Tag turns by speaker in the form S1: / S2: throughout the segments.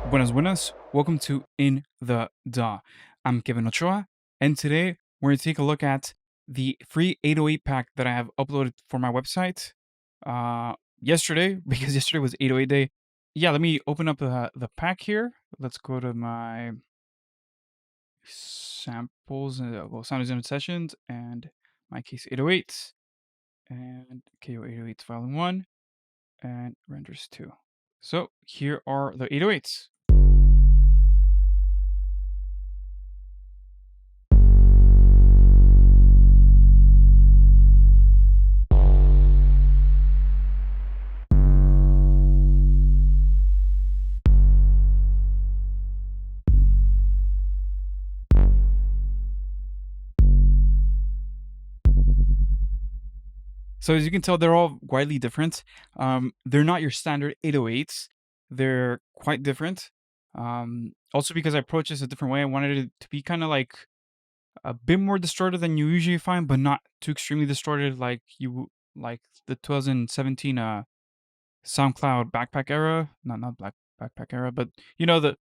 S1: Buenas, buenas. Welcome to In the DAW. I'm Kevin Ochoa, and today we're going to take a look at the free 808 pack that I have uploaded for my website yesterday, because yesterday was 808 day. Yeah, let me open up the pack here. Let's go to my samples, sound design sessions, and my case 808s, and KO 808s Vol.1, and renders 2. So here are the 808s. So as you can tell, they're all widely different. They're not your standard 808s. They're quite different. Also because I approached this a different way, I wanted it to be kind of like a bit more distorted than you usually find, but not too extremely distorted like the 2017 SoundCloud backpack era. Not black backpack era, but you know the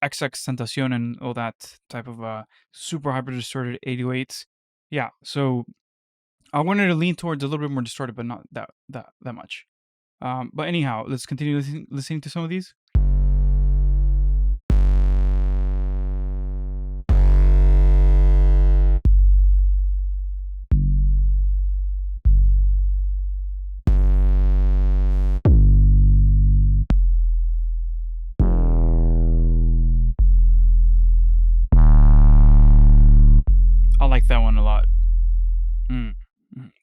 S1: XX Tentacion and all that type of super hyper distorted 808s. Yeah, so I wanted to lean towards a little bit more distorted, but not that much. But anyhow, let's continue listening to some of these. I like that one a lot.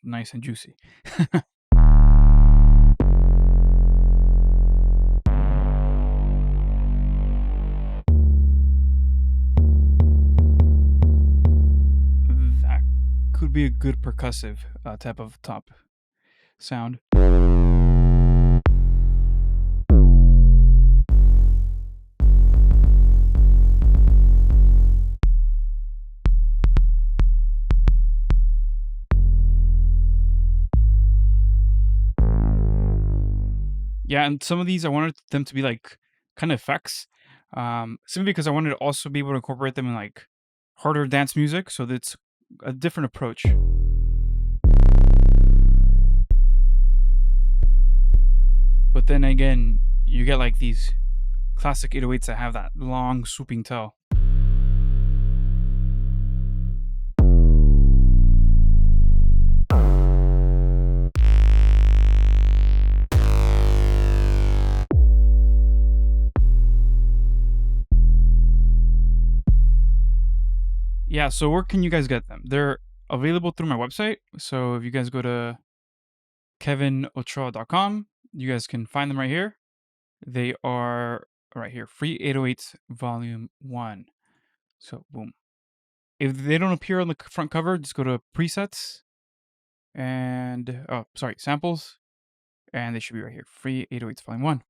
S1: Nice and juicy. That could be a good percussive type of top sound. Yeah, and some of these I wanted them to be like kind of effects, simply because I wanted to also be able to incorporate them in like harder dance music, so that's a different approach. But then again, you get like these classic 808s that have that long swooping tail. Yeah, so where can you guys get them? They're available through my website. So if you guys go to kevinochoa.com, you guys can find them right here. They are right here, free 808s volume 1. So boom. If they don't appear on the front cover, just go to presets and samples, and they should be right here, free 808s volume 1.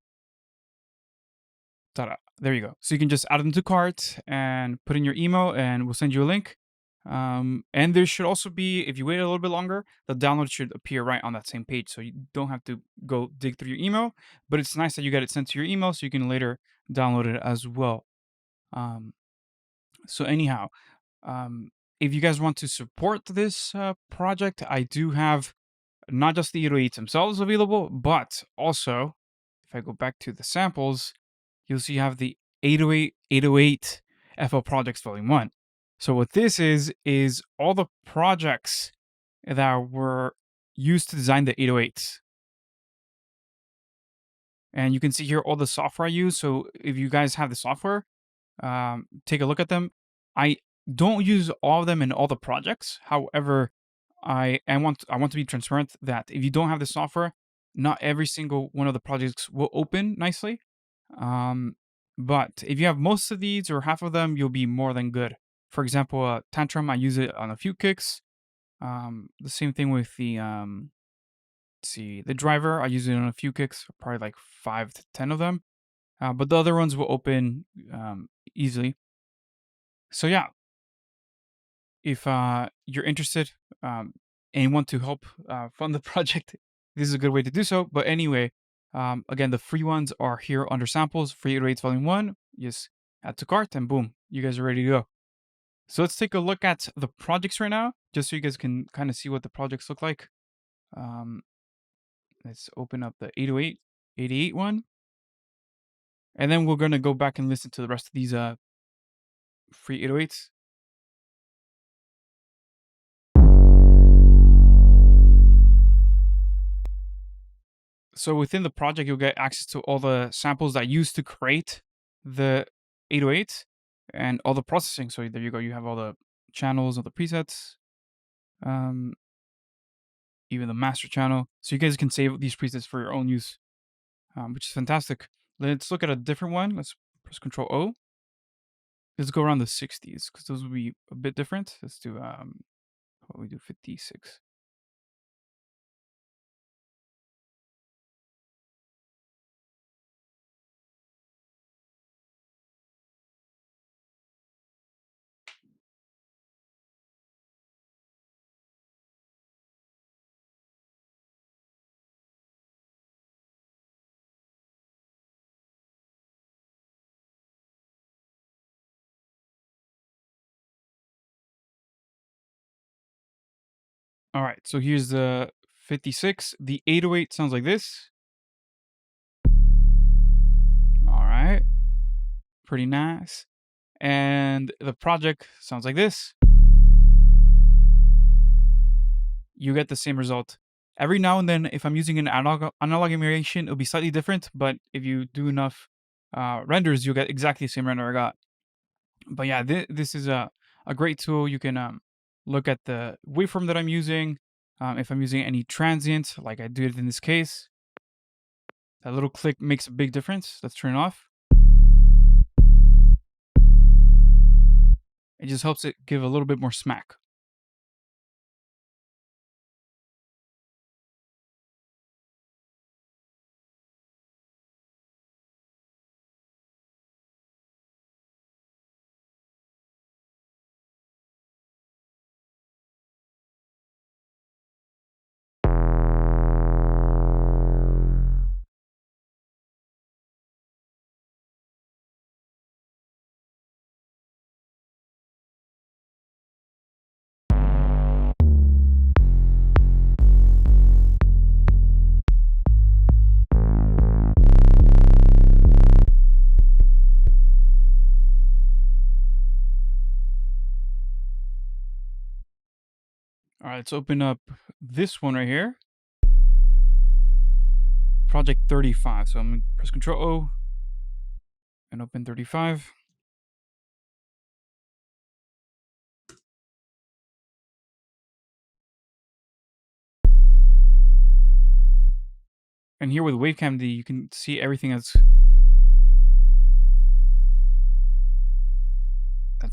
S1: Ta-da. There you go. So you can just add them to cart and put in your email, and we'll send you a link. And there should also be, if you wait a little bit longer, the download should appear right on that same page, so you don't have to go dig through your email. But it's nice that you get it sent to your email, so you can later download it as well. So anyhow, if you guys want to support this project, I do have not just the 808s themselves available, but also if I go back to the samples, you'll see you have the 808 FL Projects Vol.1. So what this is all the projects that were used to design the 808s. And you can see here all the software I use. So if you guys have the software, take a look at them. I don't use all of them in all the projects. However, I want to be transparent that if you don't have the software, not every single one of the projects will open nicely. But if you have most of these or half of them, you'll be more than good. For example, Tantrum, I use it on a few kicks. The same thing with the the driver. I use it on a few kicks, probably like 5 to 10 of them. But the other ones will open easily. So yeah, if you're interested and want to help fund the project, this is a good way to do so. But anyway, again, the free ones are here under samples, free 808s volume 1, You just add to cart, and boom, you guys are ready to go. So let's take a look at the projects right now, just so you guys can kind of see what the projects look like. Um, let's open up the 808, 88 one, and then we're gonna go back and listen to the rest of these free 808s. So within the project, you'll get access to all the samples that you used to create the 808 and all the processing. So there you go. You have all the channels, all the presets, um, even the master channel. So you guys can save these presets for your own use, which is fantastic. Let's look at a different one. Let's press Control O. Let's go around the 60s because those will be a bit different. Let's do what we do 56. All right, so here's the 56. The 808 sounds like this. All right, pretty nice. And the project sounds like this. You get the same result. Every now and then, if I'm using an analog emulation, it'll be slightly different. But if you do enough renders, you'll get exactly the same render I got. But yeah, this is a great tool. You can look at the waveform that I'm using. If I'm using any transient, like I did in this case, that little click makes a big difference. Let's turn it off. It just helps it give a little bit more smack. All right, let's open up this one right here. Project 35. So I'm going to press Control O and open 35. And here with Wavecam D, you can see everything that's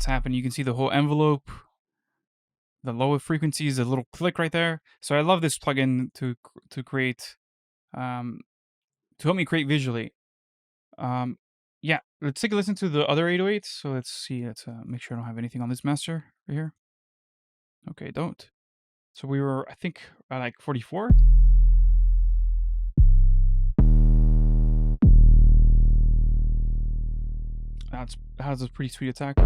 S1: happening. You can see the whole envelope, the lower frequencies, the little click right there. So I love this plugin to create, to help me create visually. Yeah, let's take a listen to the other 808s. So let's see. Let's make sure I don't have anything on this master right here. Okay, don't. So we were, I think, at like 44. That has a pretty sweet attack.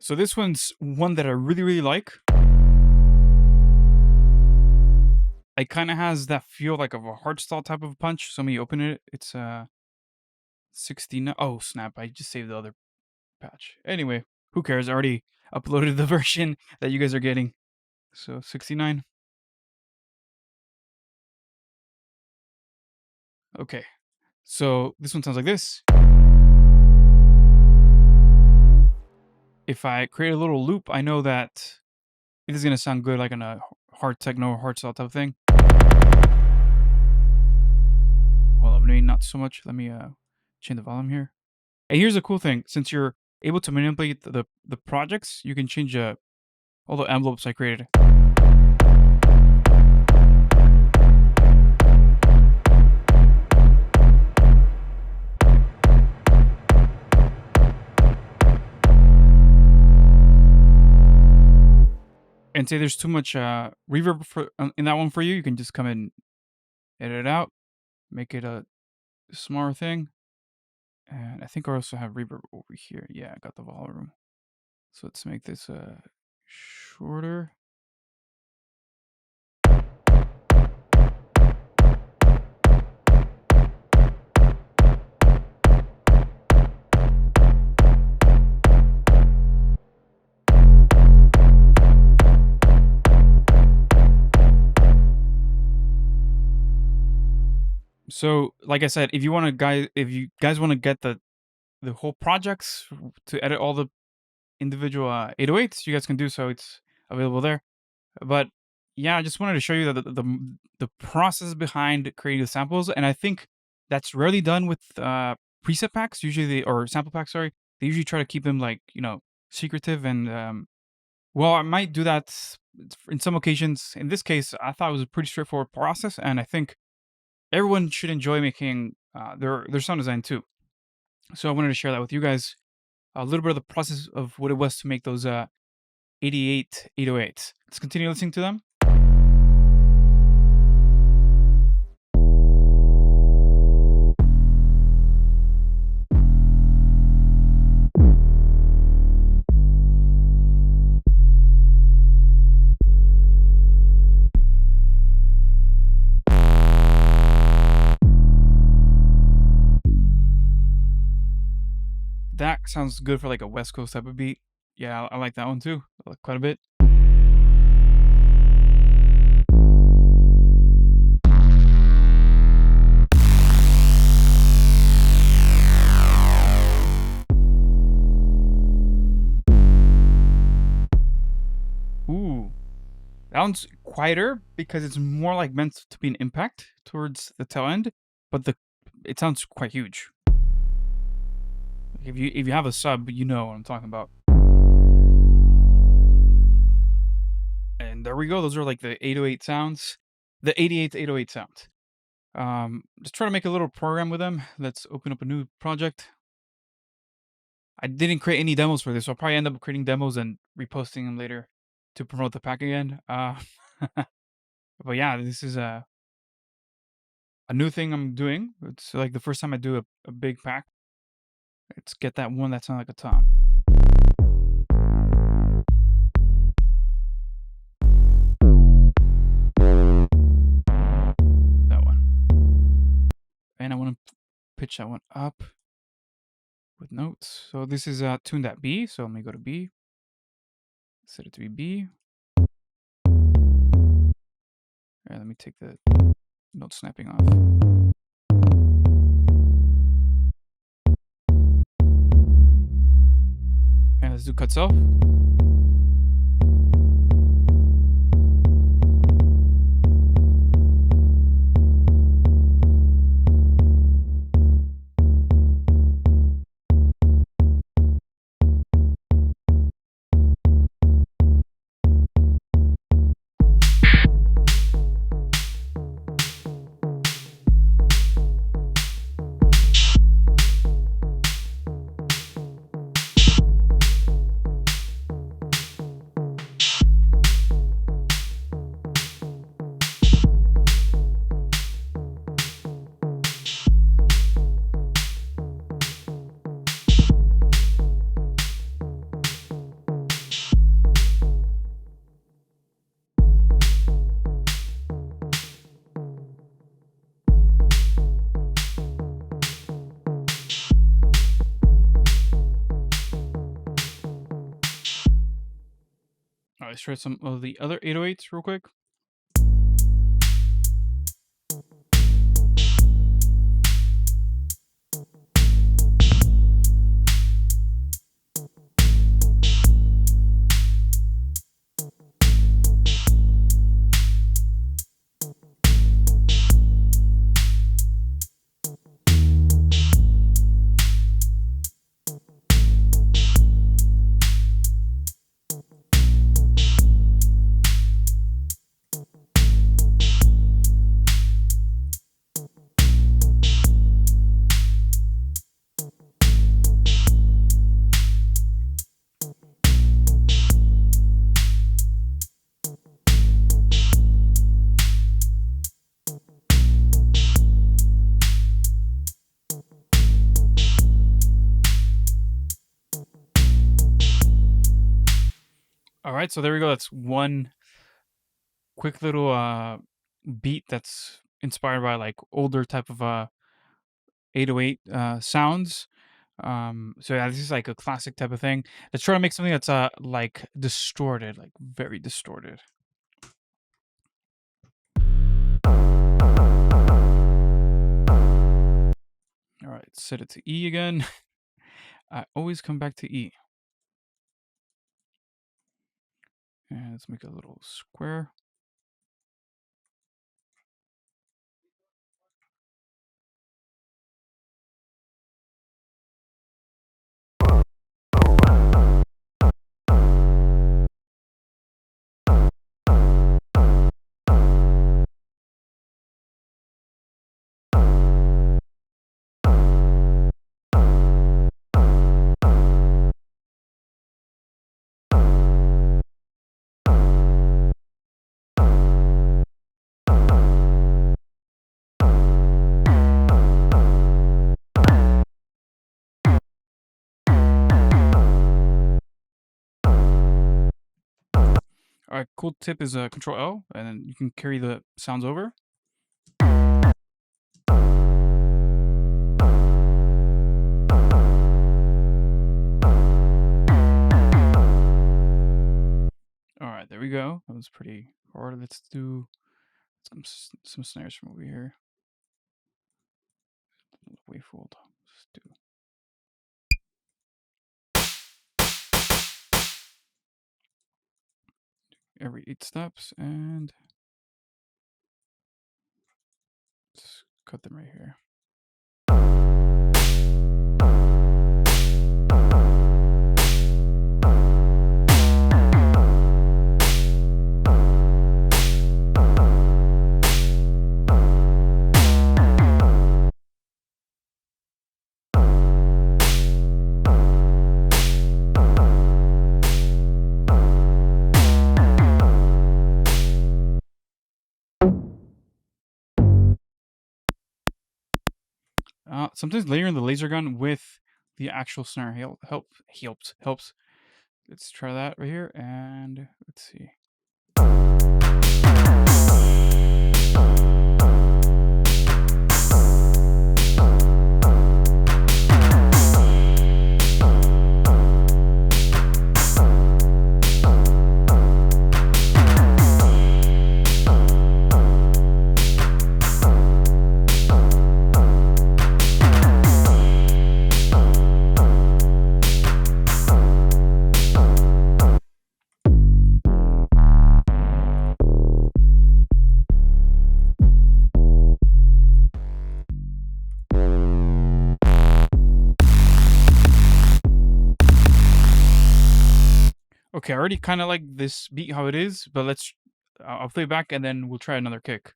S1: So this one's one that I really, really like. It kind of has that feel like of a hardstyle type of punch. So let me open it. It's 69. Oh snap! I just saved the other patch. Anyway, who cares? I already uploaded the version that you guys are getting. So 69. Okay. So this one sounds like this. If I create a little loop, I know that it is gonna sound good, like in a hard techno, hard style type of thing. Hold up, maybe not so much. Let me change the volume here. And here's a cool thing: since you're able to manipulate the projects, you can change all the envelopes I created. And say there's too much reverb in that one for you, you can just come and edit it out, make it a smaller thing. And I think I also have reverb over here. Yeah, I got the volume. So let's make this shorter. So, like I said, if you guys want to get the whole projects to edit all the individual 808s, you guys can do so. It's available there. But yeah, I just wanted to show you the process behind creating the samples, and I think that's rarely done with preset packs. Usually, or sample packs. Sorry, they usually try to keep them like secretive and well, I might do that in some occasions. In this case, I thought it was a pretty straightforward process, and I think everyone should enjoy making their sound design too. So I wanted to share that with you guys. A little bit of the process of what it was to make those 88 808s. Let's continue listening to them. That sounds good for like a West Coast type of beat. Yeah, I like that one too, quite a bit. Ooh, that one's quieter because it's more like meant to be an impact towards the tail end, but it sounds quite huge. If you have a sub, you know what I'm talking about. And there we go. Those are like the 808 sounds, the 88 808 sounds. Just try to make a little program with them. Let's open up a new project. I didn't create any demos for this, so I'll probably end up creating demos and reposting them later to promote the pack again. But yeah, this is a new thing I'm doing. It's like the first time I do a big pack. Let's get that one that sounds like a tom. That one. And I want to pitch that one up with notes. So this is tuned at B. So let me go to B. Set it to be B. All right, let me take the note snapping off. And let's do cut self. All right, let's try some of the other 808s real quick. right, so there we go. That's one quick little beat that's inspired by like older type of 808 sounds. So yeah, this is like a classic type of thing. Let's try to make something that's like distorted, like very distorted. All right, set it to E again. I always come back to E. And let's make a little square. All right, cool tip is Control L, and then you can carry the sounds over. All right, there we go. That was pretty hard. Let's do some snares from over here. Wavefold. Let's do. Every 8 steps, and let's cut them right here. Sometimes layering the laser gun with the actual snare helps. Let's try that right here, and let's see. Okay, I already kind of like this beat how it is, but I'll play it back and then we'll try another kick.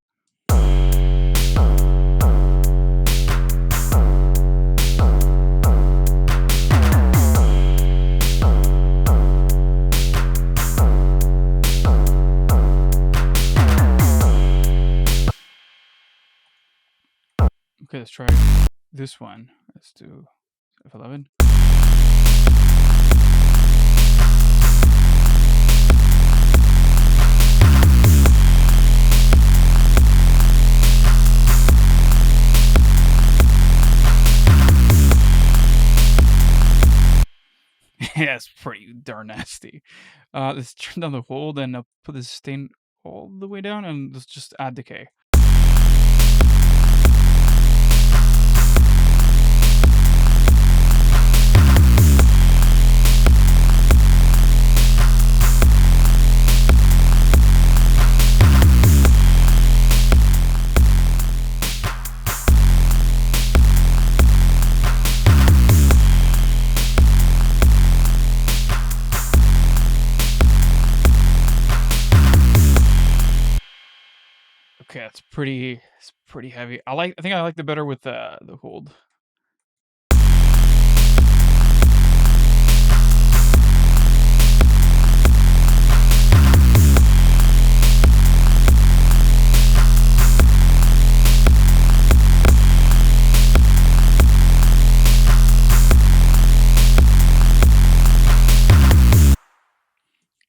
S1: Okay, let's try this one. Let's do F11. Yeah, it's pretty darn nasty. Let's turn down the hold and put the sustain all the way down, and let's just add decay. Okay, it's pretty heavy. I think I liked it better with the hold.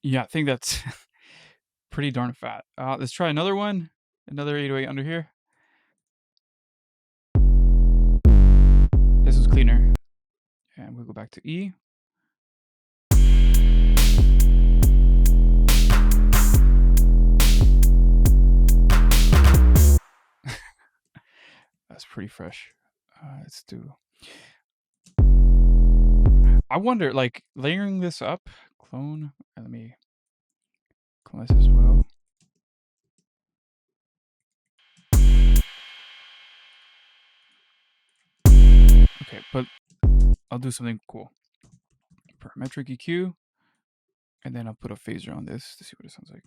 S1: Yeah, I think that's pretty darn fat. Let's try another one. Another 808 under here. This is cleaner. And we'll go back to E. That's pretty fresh. Let's do. I wonder, like, layering this up. Clone. Let me clone this as well. Okay, but I'll do something cool. Parametric EQ. And then I'll put a phaser on this to see what it sounds like.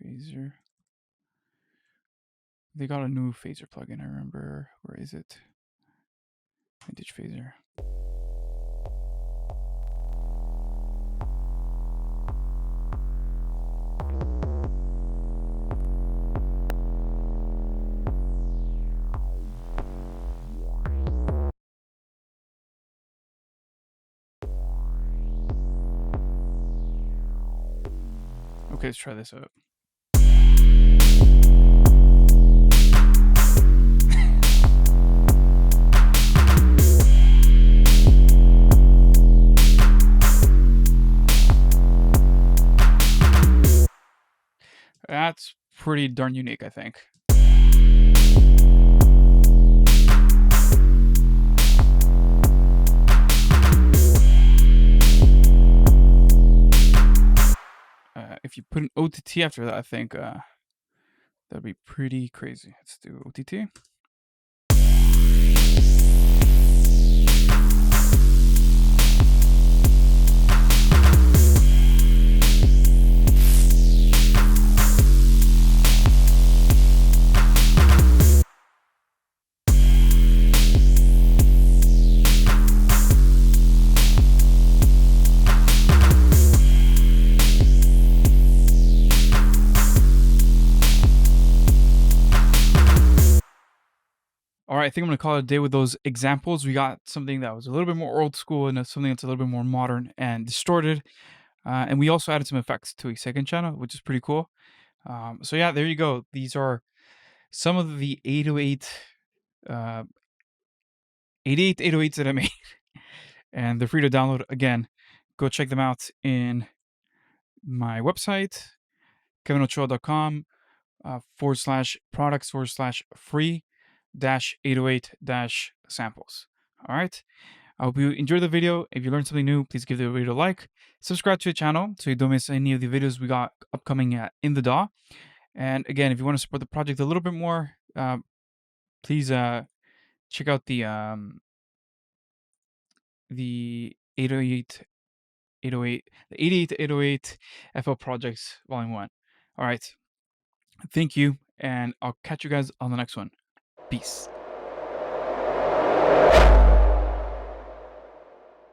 S1: Phaser. They got a new phaser plugin, I remember. Where is it? Vintage phaser. Okay, let's try this out. That's pretty darn unique, I think. If you put an OTT after that, I think that'd be pretty crazy. Let's do OTT. All right, I think I'm gonna call it a day with those examples. We got something that was a little bit more old school and something that's a little bit more modern and distorted. And we also added some effects to a second channel, which is pretty cool. So yeah, there you go. These are some of the 808, 808s that I made, and they're free to download. Again, go check them out in my website, kevinochoa.com /products/free 808 samples. All right. I hope you enjoyed the video. If you learned something new, please give the video a like. Subscribe to the channel so you don't miss any of the videos we got upcoming in the DAW. And again, if you want to support the project a little bit more, please check out the 808, the 88 to 808 FL Projects Vol.1. All right. Thank you, and I'll catch you guys on the next one. Peace.